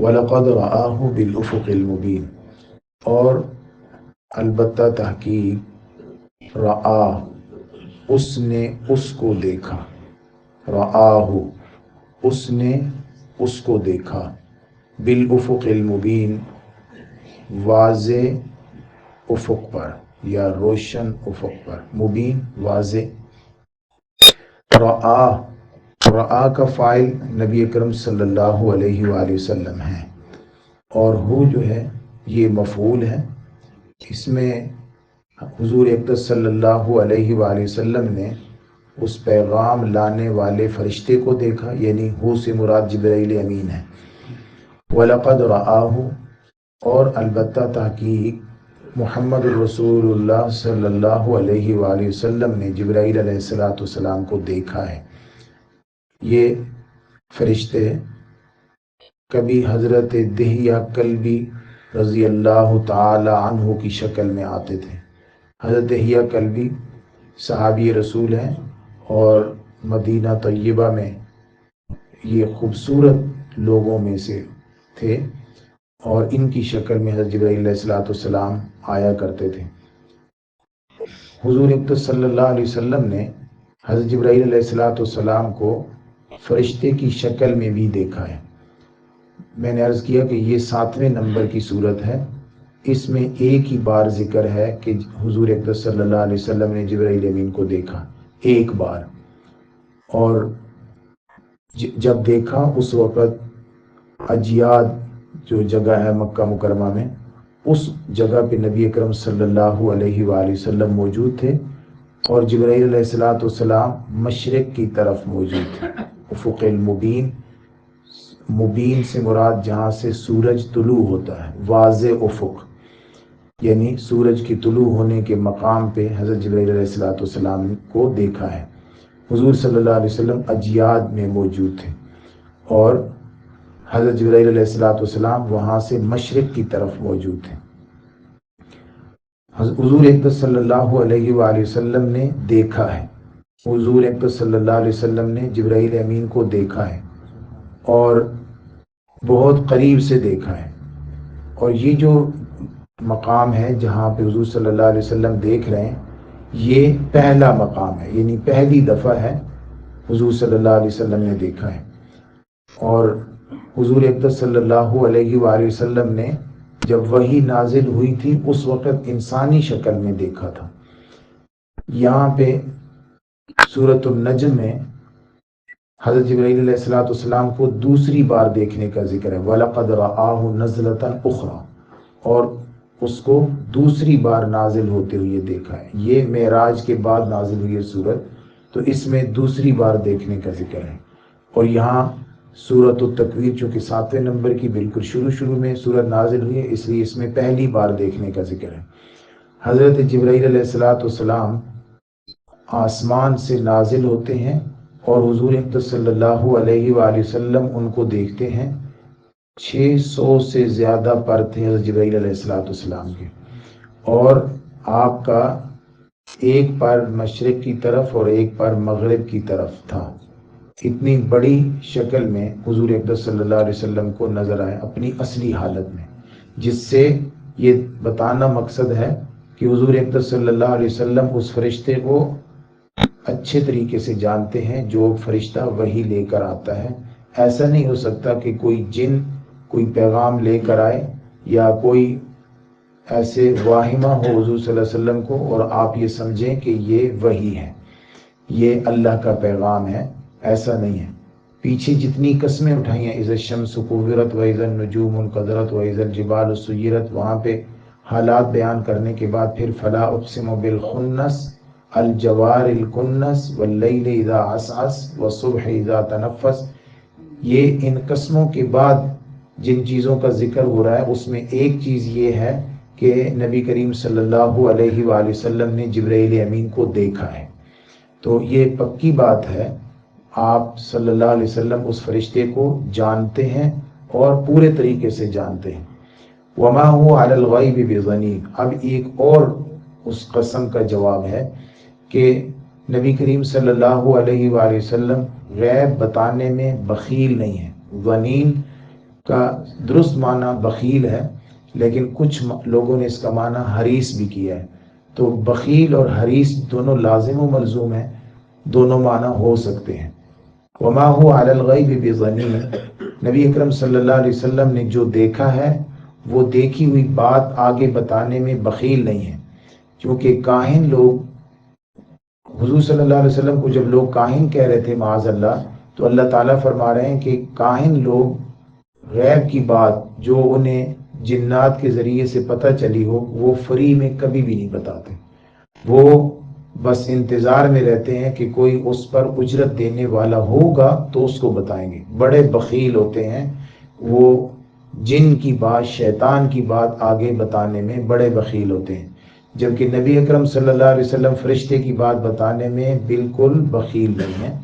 وَلَقَدْ رَآهُ بِالْأُفُقِ الْمُبِينِ، اور البتہ تحقیق رآ، اس نے اس کو دیکھا، رآہ، اس نے اس کو دیکھا، بالافق المبین، واضح افق پر یا روشن افق پر، مبین واضح۔ رآ، رآ کا فاعل نبی اکرم صلی اللہ علیہ وآلہ وسلم ہے، اور ہو جو ہے یہ مفعول ہے۔ اس میں حضور اقدس صلی اللہ علیہ وآلہ وسلم نے اس پیغام لانے والے فرشتے کو دیکھا، یعنی ہو سے مراد جبرائیل امین ہے۔ وَلَقَدْ رَآهُ، اور البتہ تحقیق محمد الرسول اللہ صلی اللہ علیہ وآلہ وسلم نے جبرائیل علیہ السلام کو دیکھا ہے۔ یہ فرشتے کبھی حضرت دحیہ کلبی رضی اللہ تعالی عنہ کی شکل میں آتے تھے۔ حضرت دحیہ کلبی صحابی رسول ہیں اور مدینہ طیبہ میں یہ خوبصورت لوگوں میں سے تھے، اور ان کی شکل میں حضرت جبرائیل علیہ السلام آیا کرتے تھے۔ حضور اقدس صلی اللہ علیہ وسلم نے حضرت جبرائیل علیہ السلام کو فرشتے کی شکل میں بھی دیکھا ہے۔ میں نے عرض کیا کہ یہ 7ویں نمبر کی صورت ہے، اس میں ایک ہی بار ذکر ہے کہ حضور اقدس صلی اللہ علیہ وسلم نے جبرائیل امین کو دیکھا، ایک بار، اور جب دیکھا اس وقت اجیاد جو جگہ ہے مکہ مکرمہ میں، اس جگہ پہ نبی اکرم صلی اللہ علیہ وآلہ وسلم موجود تھے، اور جبرائیل علیہ السلام مشرق کی طرف موجود تھے۔ افق المبین، مبین سے مراد جہاں سے سورج طلوع ہوتا ہے، واضح افق، یعنی سورج کی طلوع ہونے کے مقام پہ حضرت جبرائیل علیہ السلام کو دیکھا ہے۔ حضور صلی اللہ علیہ وسلم اجیاد میں موجود تھے، اور حضرت جبرائیل علیہ السلام وہاں سے مشرق کی طرف موجود تھے۔ حضور اقدس صلی اللہ علیہ وآلہ وسلم نے دیکھا ہے، حضور اقدس صلی اللہ علیہ وسلم نے جبرائیل امین کو دیکھا ہے، اور بہت قریب سے دیکھا ہے۔ اور یہ جو مقام ہے جہاں پہ حضور صلی اللہ علیہ وسلم دیکھ رہے ہیں، یہ پہلا مقام ہے، یعنی پہلی دفعہ ہے حضور صلی اللہ علیہ وسلم نے دیکھا ہے۔ اور حضور اقدس صلی اللہ علیہ وآلہ وسلم نے جب وحی نازل ہوئی تھی اس وقت انسانی شکل میں دیکھا تھا۔ یہاں پہ سورۃ النجم میں حضرت جبرائیل علیہ السلام کو دوسری بار دیکھنے کا ذکر ہے، وَلَقَدْ رَآهُ نَزْلَةً أُخْرَى، اور اس کو دوسری بار نازل ہوتے ہوئے دیکھا ہے۔ یہ معراج کے بعد نازل ہوئی ہے سورت، تو اس میں دوسری بار دیکھنے کا ذکر ہے۔ اور یہاں سورۃ التکویر چونکہ 7ویں نمبر کی بالکل شروع میں سورت نازل ہوئی ہے، اس لیے اس میں پہلی بار دیکھنے کا ذکر ہے۔ حضرت جبرائیل علیہ السلام آسمان سے نازل ہوتے ہیں، اور حضور اقدس صلی اللہ علیہ وآلہ وسلم ان کو دیکھتے ہیں۔ 600 سے زیادہ پر تھے حضرت جبرائیل علیہ السلام کے، اور آپ کا ایک پر مشرق کی طرف اور ایک پر مغرب کی طرف تھا۔ اتنی بڑی شکل میں حضور اقدس صلی اللہ علیہ وسلم کو نظر آئے اپنی اصلی حالت میں، جس سے یہ بتانا مقصد ہے کہ حضور اقدس صلی اللہ علیہ وسلم اس فرشتے کو اچھے طریقے سے جانتے ہیں جو فرشتہ وحی لے کر آتا ہے۔ ایسا نہیں ہو سکتا کہ کوئی جن کوئی پیغام لے کر آئے، یا کوئی ایسے واہمہ ہو حضور صلی اللہ علیہ وسلم کو اور آپ یہ سمجھیں کہ یہ وحی ہے، یہ اللہ کا پیغام ہے۔ ایسا نہیں ہے۔ پیچھے جتنی قسمیں اٹھائی ہیں، اذا الشمس کورت واذا النجوم انکدرت واذا الجبال سیرت، وہاں پہ حالات بیان کرنے کے بعد پھر فلا اقسم بالخنس الجوار الکنس واللیل اذا عسعس والصبح اذا تنفس، یہ ان قسموں کے بعد جن چیزوں کا ذکر ہو رہا ہے اس میں ایک چیز یہ ہے کہ نبی کریم صلی اللہ علیہ وآلہ وسلم نے جبرائیل امین کو دیکھا ہے۔ تو یہ پکی بات ہے، آپ صلی اللہ علیہ وسلم اس فرشتے کو جانتے ہیں اور پورے طریقے سے جانتے ہیں۔ وما هو علی الغیب بضنین، اب ایک اور اس قسم کا جواب ہے کہ نبی کریم صلی اللہ علیہ وآلہ وسلم غیب بتانے میں بخیل نہیں ہے۔ ظنین کا درست معنی بخیل ہے، لیکن کچھ لوگوں نے اس کا معنی حریص بھی کیا ہے۔ تو بخیل اور حریص دونوں لازم و ملزوم ہیں، دونوں معنی ہو سکتے ہیں۔ وما هو علی الغیب بضنین، نبی اکرم صلی اللہ علیہ وسلم نے جو دیکھا ہے وہ دیکھی ہوئی بات آگے بتانے میں بخیل نہیں ہے، کیونکہ کاہن لوگ حضور صلی اللہ علیہ وسلم کو جب لوگ کاہن کہہ رہے تھے معاذ اللہ، تو اللہ تعالیٰ فرما رہے ہیں کہ کاہن لوگ غیب کی بات جو انہیں جنات کے ذریعے سے پتہ چلی ہو وہ فری میں کبھی بھی نہیں بتاتے، وہ بس انتظار میں رہتے ہیں کہ کوئی اس پر اجرت دینے والا ہوگا تو اس کو بتائیں گے۔ بڑے بخیل ہوتے ہیں وہ، جن کی بات، شیطان کی بات آگے بتانے میں بڑے بخیل ہوتے ہیں، جبکہ نبی اکرم صلی اللہ علیہ وسلم فرشتے کی بات بتانے میں بالکل بخیل نہیں ہیں،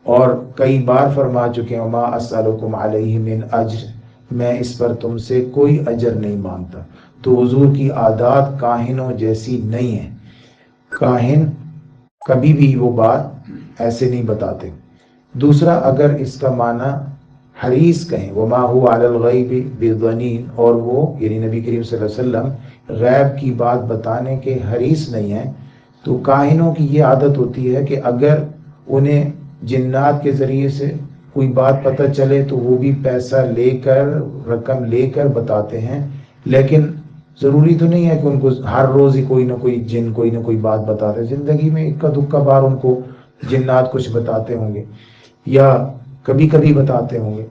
اور کئی بار فرما چکے ہیں وما اسألکم علیہ من اجر، میں اس پر تم سے کوئی اجر نہیں مانگتا۔ تو حضور کی عادات کاہنوں جیسی نہیں ہیں، کاہن کبھی بھی وہ بات ایسے نہیں بتاتے۔ دوسرا، اگر اس کا معنی حریص کہیں، وما هو علی الغیب بضنین، اور وہ یعنی نبی کریم صلی اللہ علیہ وسلم غیب کی بات بتانے کے حریص نہیں ہیں، تو کاہنوں کی یہ عادت ہوتی ہے کہ اگر انہیں جنات کے ذریعے سے کوئی بات پتہ چلے تو وہ بھی پیسہ لے کر، رقم لے کر بتاتے ہیں، لیکن ضروری تو نہیں ہے کہ ان کو ہر روز ہی کوئی نہ کوئی جن کوئی نہ کوئی بات بتاتے، زندگی میں اکا دکا بار ان کو جنات کچھ بتاتے ہوں گے یا کبھی کبھی بتاتے ہوں گے۔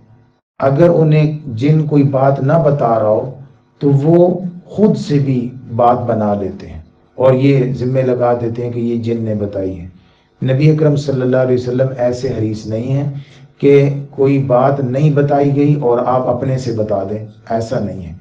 اگر انہیں جن کوئی بات نہ بتا رہا ہو تو وہ خود سے بھی بات بنا لیتے ہیں اور یہ ذمہ لگا دیتے ہیں کہ یہ جن نے بتائی ہے۔ نبی اکرم صلی اللہ علیہ وسلم ایسے حریص نہیں ہیں کہ کوئی بات نہیں بتائی گئی اور آپ اپنے سے بتا دیں، ایسا نہیں ہے،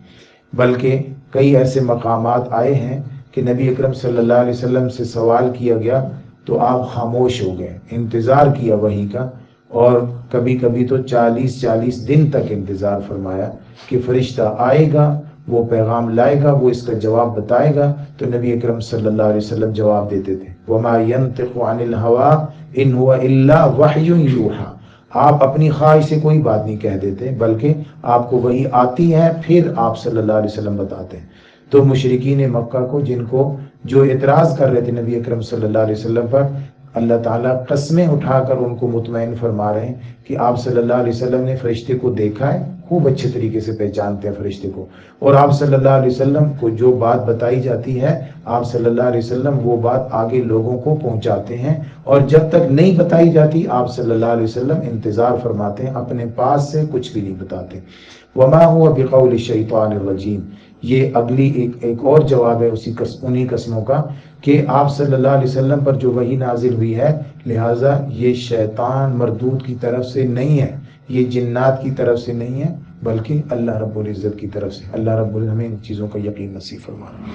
بلکہ کئی ایسے مقامات آئے ہیں کہ نبی اکرم صلی اللہ علیہ وسلم سے سوال کیا گیا تو آپ خاموش ہو گئے، انتظار کیا وحی کا، اور کبھی کبھی تو 40 دن تک انتظار فرمایا کہ فرشتہ آئے گا، وہ پیغام لائے گا، وہ اس کا جواب بتائے گا، تو نبی اکرم صلی اللہ علیہ وسلم جواب دیتے تھے وما ينطق عن الهوى ان هو الا وحی یوحى، آپ اپنی خواہش سے کوئی بات نہیں کہہ دیتے بلکہ آپ کو وہی آتی ہے پھر آپ صلی اللہ علیہ وسلم بتاتے ہیں۔ تو مشرکین مکہ کو، جن کو جو اعتراض کر رہے تھے نبی اکرم صلی اللہ علیہ وسلم پر، اللہ تعالیٰ قسمیں اٹھا کر ان کو مطمئن فرما رہے ہیں کہ آپ صلی اللہ علیہ وسلم نے فرشتے کو دیکھا ہے، خوب اچھے طریقے سے پہچانتے ہیں فرشتے کو، اور آپ صلی اللہ علیہ وسلم کو جو بات بتائی جاتی ہے آپ صلی اللہ علیہ وسلم وہ بات آگے لوگوں کو پہنچاتے ہیں، اور جب تک نہیں بتائی جاتی آپ صلی اللہ علیہ وسلم انتظار فرماتے ہیں، اپنے پاس سے کچھ بھی نہیں بتاتے۔ وما هو بقول الشیطان الرجیم، یہ اگلی ایک اور جواب ہے انہی قسموں کا کہ آپ صلی اللہ علیہ وسلم پر جو وحی نازل ہوئی ہے، لہٰذا یہ شیطان مردود کی طرف سے نہیں ہے، یہ جنات کی طرف سے نہیں ہے، بلکہ اللہ رب العزت کی طرف سے۔ اللہ رب العزت ہمیں ان چیزوں کا یقین نصیب فرمائے۔